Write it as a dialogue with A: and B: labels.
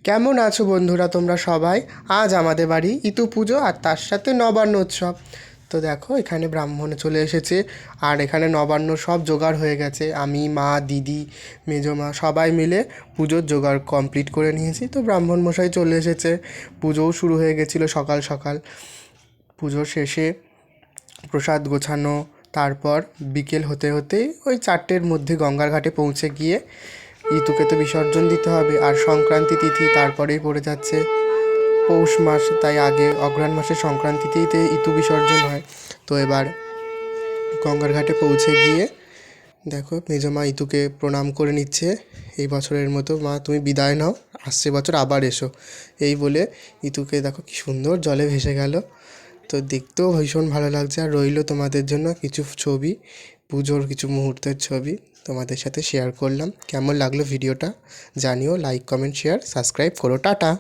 A: কেমন আছো বন্ধুরা তোমরা সবাই? আজ আমাদের বাড়ি ইতু পুজো আর তার সাথে নবান্ন উৎসব। তো দেখো এখানে ব্রাহ্মণ চলে এসেছে আর এখানে নবান্ন সব জোগাড় হয়ে গেছে। আমি, মা, দিদি, মেজো মা সবাই মিলে পুজোর জোগাড় কমপ্লিট করে নিয়েছি। তো ব্রাহ্মণ মশাই চলে এসেছে, পুজোও শুরু হয়ে গেছিলো সকাল সকাল। পুজো শেষে প্রসাদ গোছানো, তারপর বিকেল হতে হতেই ওই 4টের মধ্যে গঙ্গার ঘাটে পৌঁছে গিয়ে ইতুকে তো বিসর্জন দিতে হবে। আর সংক্রান্তি তিথি তারপরেই পড়ে যাচ্ছে পৌষ মাস, তাই আগে অঘ্রাণ মাসের সংক্রান্তিতেই তো ইতু বিসর্জন হয়। তো এবার গঙ্গার ঘাটে পৌঁছে গিয়ে দেখো মেজো মা ইতুকে প্রণাম করে নিচ্ছে। এই বছরের মতো মা তুমি বিদায় নাও, আসছে বছর আবার এসো, এই বলে ইতুকে দেখো কি সুন্দর জলে ভেসে গেল। তো দেখতেও ভীষণ ভালো লাগছে। আর রইলো তোমাদের জন্য কিছু ছবি, পুজোর কিছু মুহূর্তের ছবি তোমাদের সাথে শেয়ার করলাম। কেমন লাগলো ভিডিওটা জানিও, লাইক কমেন্ট শেয়ার সাবস্ক্রাইব করো। টাটা।